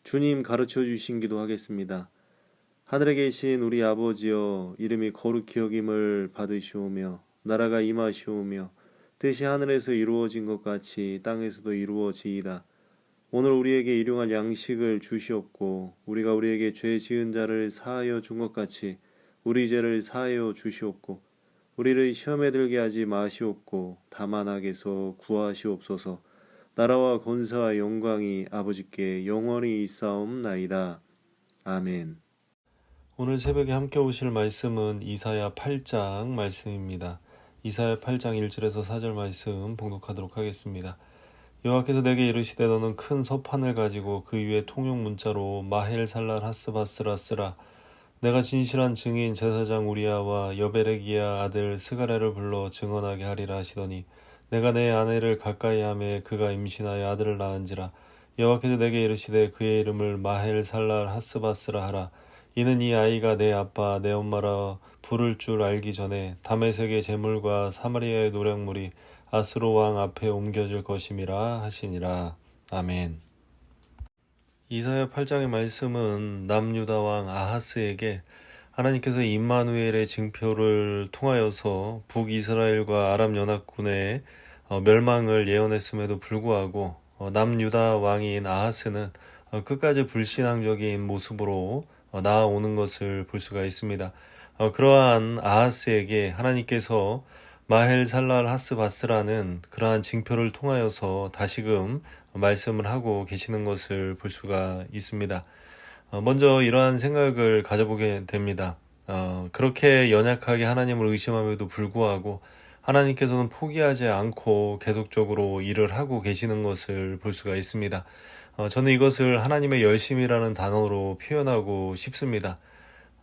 주님 가르쳐 주신 기도 하겠습니다. 하늘에 계신 우리 아버지여, 이름이 거룩히 여김을 받으시오며 나라가 임하시오며 뜻이 하늘에서 이루어진 것 같이 땅에서도 이루어지이다. 오늘 우리에게 일용할 양식을 주시옵고 우리가 우리에게 죄 지은 자를 사하여 준 것 같이 우리 죄를 사하여 주시옵고 우리를 시험에 들게 하지 마시옵고 다만 악에서 구하시옵소서. 나라와 권세와 영광이 아버지께 영원히 있사옵나이다. 아멘. 오늘 새벽에 함께 오실 말씀은 이사야 8장 말씀입니다. 이사야 8장 1절에서 4절 말씀 봉독하도록 하겠습니다. 여호와께서 내게 이르시되 너는 큰 서판을 가지고 그 위에 통용 문자로 마헬살랄 하스바스라 쓰라. 내가 진실한 증인 제사장 우리야와 여베레기야 아들 스가랴를 불러 증언하게 하리라 하시더니 내가 내 아내를 가까이 하매 그가 임신하여 아들을 낳은지라. 여호와께서 내게 이르시되 그의 이름을 마헬살랄 하스바스라 하라. 이는 이 아이가 내 아빠 내 엄마라 부를 줄 알기 전에 다메섹의 제물과 사마리아의 노략물이 아스로 왕 앞에 옮겨질 것임이라 하시니라. 아멘. 이사야 8장의 말씀은 남유다 왕 아하스에게 하나님께서 임마누엘의 징표를 통하여서 북이스라엘과 아람 연합군의 멸망을 예언했음에도 불구하고 남유다 왕인 아하스는 끝까지 불신앙적인 모습으로 나아오는 것을 볼 수가 있습니다. 그러한 아하스에게 하나님께서 마헬살랄 하스바스라는 그러한 징표를 통하여서 다시금 말씀을 하고 계시는 것을 볼 수가 있습니다. 먼저 이러한 생각을 가져보게 됩니다. 그렇게 연약하게 하나님을 의심함에도 불구하고 하나님께서는 포기하지 않고 계속적으로 일을 하고 계시는 것을 볼 수가 있습니다. 저는 이것을 하나님의 열심이라는 단어로 표현하고 싶습니다.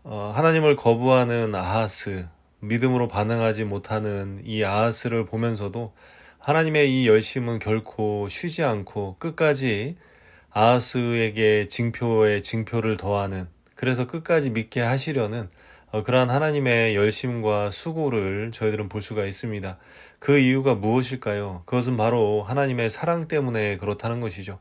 하나님을 거부하는 아하스, 믿음으로 반응하지 못하는 이 아하스를 보면서도 하나님의 이 열심은 결코 쉬지 않고 끝까지 아하스에게 징표에 징표를 더하는, 그래서 끝까지 믿게 하시려는 그러한 하나님의 열심과 수고를 저희들은 볼 수가 있습니다. 그 이유가 무엇일까요? 그것은 바로 하나님의 사랑 때문에 그렇다는 것이죠.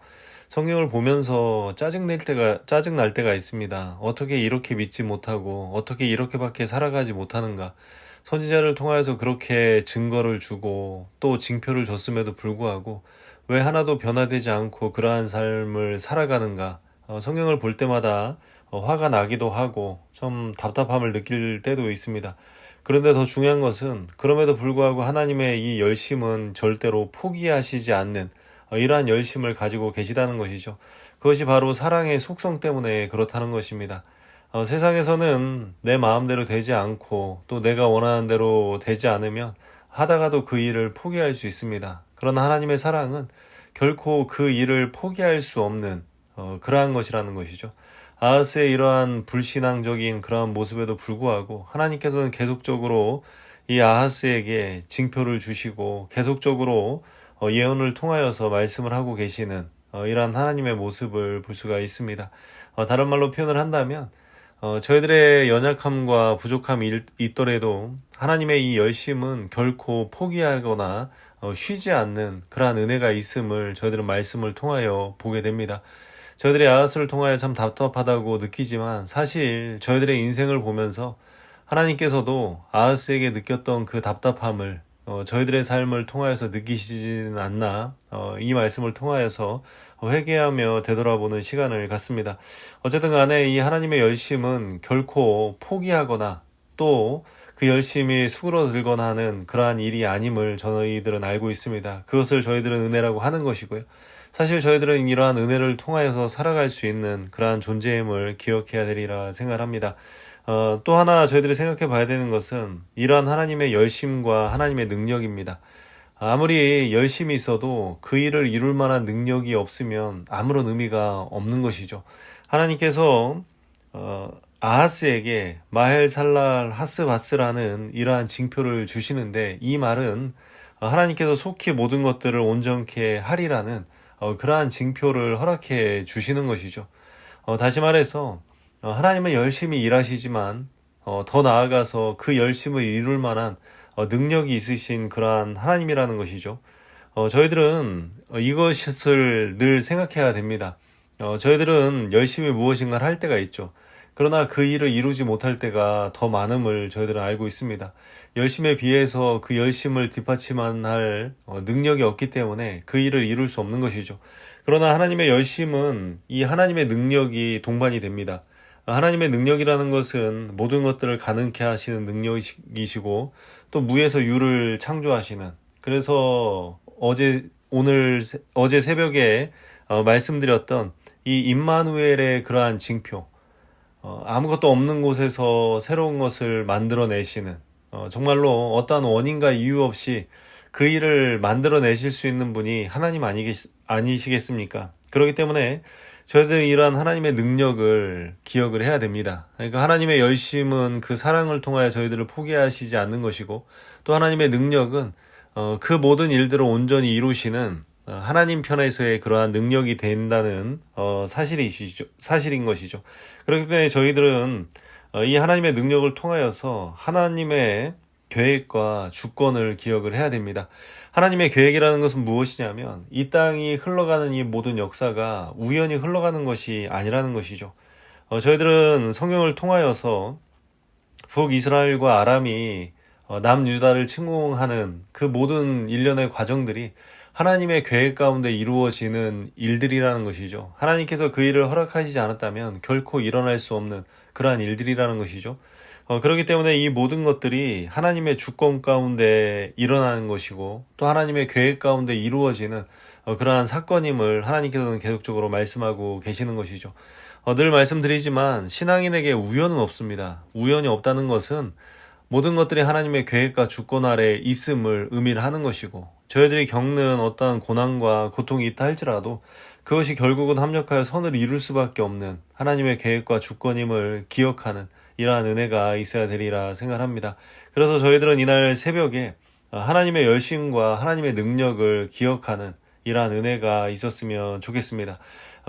성경을 보면서 짜증날 때가 있습니다. 어떻게 이렇게 믿지 못하고 어떻게 이렇게밖에 살아가지 못하는가? 선지자를 통하여서 그렇게 증거를 주고 또 징표를 줬음에도 불구하고 왜 하나도 변화되지 않고 그러한 삶을 살아가는가? 성경을 볼 때마다 화가 나기도 하고 좀 답답함을 느낄 때도 있습니다. 그런데 더 중요한 것은 그럼에도 불구하고 하나님의 이 열심은 절대로 포기하시지 않는 이러한 열심을 가지고 계시다는 것이죠. 그것이 바로 사랑의 속성 때문에 그렇다는 것입니다. 세상에서는 내 마음대로 되지 않고 또 내가 원하는 대로 되지 않으면 하다가도 그 일을 포기할 수 있습니다. 그러나 하나님의 사랑은 결코 그 일을 포기할 수 없는 그러한 것이라는 것이죠. 아하스의 이러한 불신앙적인 그러한 모습에도 불구하고 하나님께서는 계속적으로 이 아하스에게 징표를 주시고 계속적으로 예언을 통하여서 말씀을 하고 계시는 이러한 하나님의 모습을 볼 수가 있습니다. 다른 말로 표현을 한다면 저희들의 연약함과 부족함이 있더라도 하나님의 이 열심은 결코 포기하거나 쉬지 않는 그러한 은혜가 있음을 저희들은 말씀을 통하여 보게 됩니다. 저희들의 아하스를 통하여 참 답답하다고 느끼지만 사실 저희들의 인생을 보면서 하나님께서도 아하스에게 느꼈던 그 답답함을 저희들의 삶을 통하여서 느끼시지는 않나 이 말씀을 통하여서 회개하며 되돌아보는 시간을 갖습니다. 어쨌든 간에 이 하나님의 열심은 결코 포기하거나 또 그 열심이 수그러들거나 하는 그러한 일이 아님을 저희들은 알고 있습니다. 그것을 저희들은 은혜라고 하는 것이고요. 사실 저희들은 이러한 은혜를 통하여서 살아갈 수 있는 그러한 존재임을 기억해야 되리라 생각합니다. 또 하나 저희들이 생각해 봐야 되는 것은 이러한 하나님의 열심과 하나님의 능력입니다. 아무리 열심히 있어도 그 일을 이룰 만한 능력이 없으면 아무런 의미가 없는 것이죠. 하나님께서 아하스에게 마헬살랄 하스바스라는 이러한 징표를 주시는데 이 말은 하나님께서 속히 모든 것들을 온전케 하리라는 그러한 징표를 허락해 주시는 것이죠. 다시 말해서 하나님은 열심히 일하시지만 더 나아가서 그 열심을 이룰 만한 능력이 있으신 그러한 하나님이라는 것이죠. 저희들은 이것을 늘 생각해야 됩니다. 저희들은 열심히 무엇인가를 할 때가 있죠. 그러나 그 일을 이루지 못할 때가 더 많음을 저희들은 알고 있습니다. 열심에 비해서 그 열심을 뒷받침할 능력이 없기 때문에 그 일을 이룰 수 없는 것이죠. 그러나 하나님의 열심은 이 하나님의 능력이 동반이 됩니다. 하나님의 능력이라는 것은 모든 것들을 가능케 하시는 능력이시고 또 무에서 유를 창조하시는, 그래서 어제 새벽에 말씀드렸던 이 임마누엘의 그러한 징표, 아무것도 없는 곳에서 새로운 것을 만들어내시는, 정말로 어떠한 원인과 이유 없이 그 일을 만들어내실 수 있는 분이 하나님 아니시겠습니까? 그렇기 때문에 저희들은 이러한 하나님의 능력을 기억을 해야 됩니다. 그러니까 하나님의 열심은 그 사랑을 통하여 저희들을 포기하시지 않는 것이고, 또 하나님의 능력은 그 모든 일들을 온전히 이루시는 하나님 편에서의 그러한 능력이 된다는 사실인 것이죠. 그렇기 때문에 저희들은 이 하나님의 능력을 통하여서 하나님의 계획과 주권을 기억을 해야 됩니다. 하나님의 계획이라는 것은 무엇이냐면 이 땅이 흘러가는 이 모든 역사가 우연히 흘러가는 것이 아니라는 것이죠. 저희들은 성경을 통하여서 북이스라엘과 아람이 남유다를 침공하는 그 모든 일련의 과정들이 하나님의 계획 가운데 이루어지는 일들이라는 것이죠. 하나님께서 그 일을 허락하시지 않았다면 결코 일어날 수 없는 그러한 일들이라는 것이죠. 그렇기 때문에 이 모든 것들이 하나님의 주권 가운데 일어나는 것이고 또 하나님의 계획 가운데 이루어지는 그러한 사건임을 하나님께서는 계속적으로 말씀하고 계시는 것이죠. 늘 말씀드리지만 신앙인에게 우연은 없습니다. 우연이 없다는 것은 모든 것들이 하나님의 계획과 주권 아래 있음을 의미를 하는 것이고, 저희들이 겪는 어떠한 고난과 고통이 있다 할지라도 그것이 결국은 합력하여 선을 이룰 수밖에 없는 하나님의 계획과 주권임을 기억하는 이러한 은혜가 있어야 되리라 생각합니다. 그래서 저희들은 이날 새벽에 하나님의 열심과 하나님의 능력을 기억하는 이러한 은혜가 있었으면 좋겠습니다.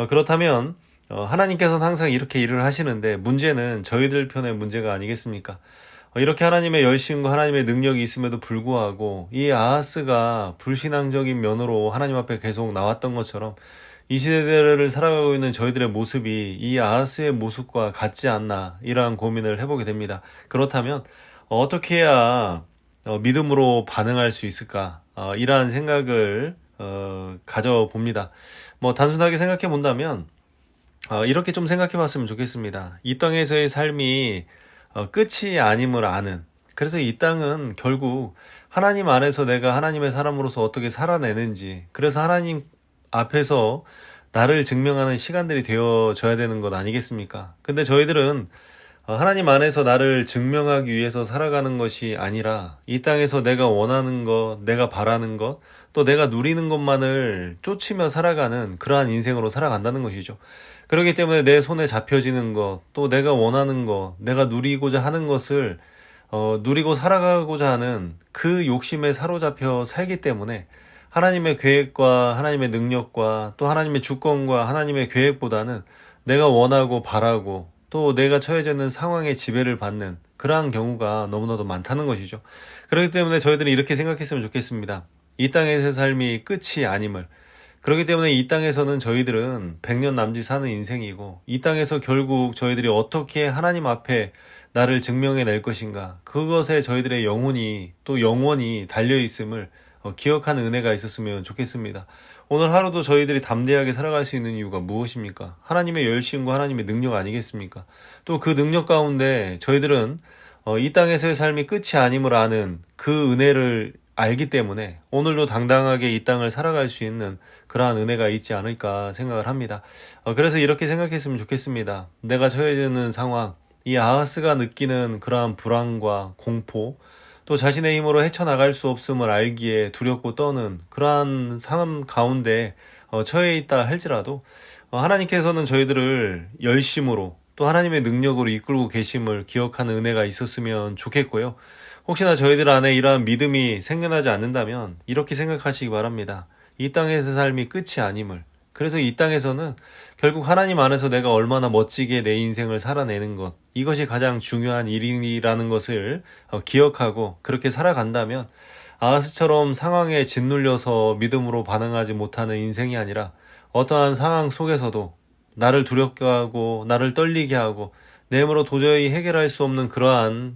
그렇다면 하나님께서는 항상 이렇게 일을 하시는데 문제는 저희들 편의 문제가 아니겠습니까? 이렇게 하나님의 열심과 하나님의 능력이 있음에도 불구하고 이 아하스가 불신앙적인 면으로 하나님 앞에 계속 나왔던 것처럼 이 시대를 살아가고 있는 저희들의 모습이 이 아하스의 모습과 같지 않나, 이러한 고민을 해보게 됩니다. 그렇다면 어떻게 해야 믿음으로 반응할 수 있을까? 이러한 생각을 가져봅니다. 단순하게 생각해 본다면 이렇게 좀 생각해 봤으면 좋겠습니다. 이 땅에서의 삶이 끝이 아님을 아는, 그래서 이 땅은 결국 하나님 안에서 내가 하나님의 사람으로서 어떻게 살아내는지, 그래서 하나님 앞에서 나를 증명하는 시간들이 되어져야 되는 것 아니겠습니까? 근데 저희들은 하나님 안에서 나를 증명하기 위해서 살아가는 것이 아니라 이 땅에서 내가 원하는 것, 내가 바라는 것, 또 내가 누리는 것만을 쫓으며 살아가는 그러한 인생으로 살아간다는 것이죠. 그렇기 때문에 내 손에 잡혀지는 것, 또 내가 원하는 것, 내가 누리고자 하는 것을 누리고 살아가고자 하는 그 욕심에 사로잡혀 살기 때문에 하나님의 계획과 하나님의 능력과 또 하나님의 주권과 하나님의 계획보다는 내가 원하고 바라고 또 내가 처해져 있는 상황에 지배를 받는 그러한 경우가 너무나도 많다는 것이죠. 그렇기 때문에 저희들은 이렇게 생각했으면 좋겠습니다. 이 땅에서의 삶이 끝이 아님을. 그렇기 때문에 이 땅에서는 저희들은 100년 남짓 사는 인생이고 이 땅에서 결국 저희들이 어떻게 하나님 앞에 나를 증명해낼 것인가, 그것에 저희들의 영혼이 또 영원히 달려있음을 기억하는 은혜가 있었으면 좋겠습니다. 오늘 하루도 저희들이 담대하게 살아갈 수 있는 이유가 무엇입니까? 하나님의 열심과 하나님의 능력 아니겠습니까? 또 그 능력 가운데 저희들은 이 땅에서의 삶이 끝이 아님을 아는 그 은혜를 알기 때문에 오늘도 당당하게 이 땅을 살아갈 수 있는 그러한 은혜가 있지 않을까 생각을 합니다. 그래서 이렇게 생각했으면 좋겠습니다. 내가 처해 있는 상황, 이 아하스가 느끼는 그러한 불안과 공포, 또 자신의 힘으로 헤쳐나갈 수 없음을 알기에 두렵고 떠는 그러한 삶 가운데 처해 있다 할지라도 하나님께서는 저희들을 열심으로 또 하나님의 능력으로 이끌고 계심을 기억하는 은혜가 있었으면 좋겠고요. 혹시나 저희들 안에 이러한 믿음이 생겨나지 않는다면 이렇게 생각하시기 바랍니다. 이 땅에서 삶이 끝이 아님을. 그래서 이 땅에서는 결국 하나님 안에서 내가 얼마나 멋지게 내 인생을 살아내는 것, 이것이 가장 중요한 일이라는 것을 기억하고 그렇게 살아간다면 아하스처럼 상황에 짓눌려서 믿음으로 반응하지 못하는 인생이 아니라 어떠한 상황 속에서도 나를 두렵게 하고 나를 떨리게 하고 내 힘으로 도저히 해결할 수 없는 그러한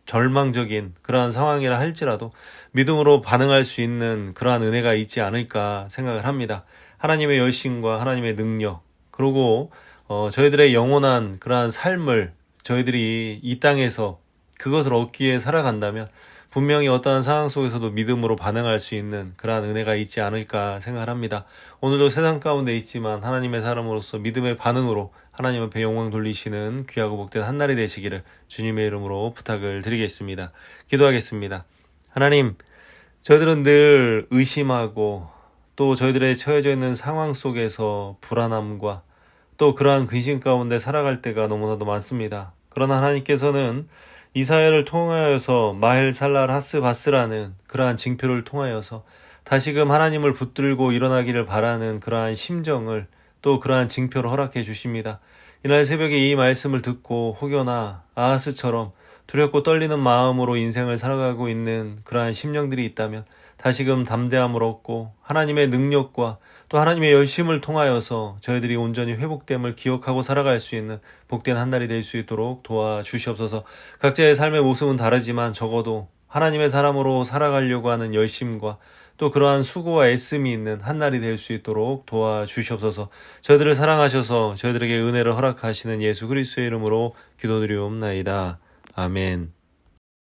절망적인 그러한 상황이라 할지라도 믿음으로 반응할 수 있는 그러한 은혜가 있지 않을까 생각을 합니다. 하나님의 열심과 하나님의 능력, 그리고 저희들의 영원한 그러한 삶을 저희들이 이 땅에서 그것을 얻기 위해 살아간다면 분명히 어떠한 상황 속에서도 믿음으로 반응할 수 있는 그러한 은혜가 있지 않을까 생각을 합니다. 오늘도 세상 가운데 있지만 하나님의 사람으로서 믿음의 반응으로 하나님 앞에 영광 돌리시는 귀하고 복된 한날이 되시기를 주님의 이름으로 부탁을 드리겠습니다. 기도하겠습니다. 하나님, 저희들은 늘 의심하고 또 저희들의 처해져 있는 상황 속에서 불안함과 또 그러한 근심 가운데 살아갈 때가 너무나도 많습니다. 그러나 하나님께서는 이사야를 통하여서 마헬살랄 하스바스라는 그러한 징표를 통하여서 다시금 하나님을 붙들고 일어나기를 바라는 그러한 심정을 또 그러한 징표를 허락해 주십니다. 이날 새벽에 이 말씀을 듣고 혹여나 아하스처럼 두렵고 떨리는 마음으로 인생을 살아가고 있는 그러한 심령들이 있다면 다시금 담대함을 얻고 하나님의 능력과 또 하나님의 열심을 통하여서 저희들이 온전히 회복됨을 기억하고 살아갈 수 있는 복된 한날이 될 수 있도록 도와주시옵소서. 각자의 삶의 모습은 다르지만 적어도 하나님의 사람으로 살아가려고 하는 열심과 또 그러한 수고와 애씀이 있는 한날이 될 수 있도록 도와주시옵소서. 저희들을 사랑하셔서 저희들에게 은혜를 허락하시는 예수 그리스도의 이름으로 기도드리옵나이다. 아멘.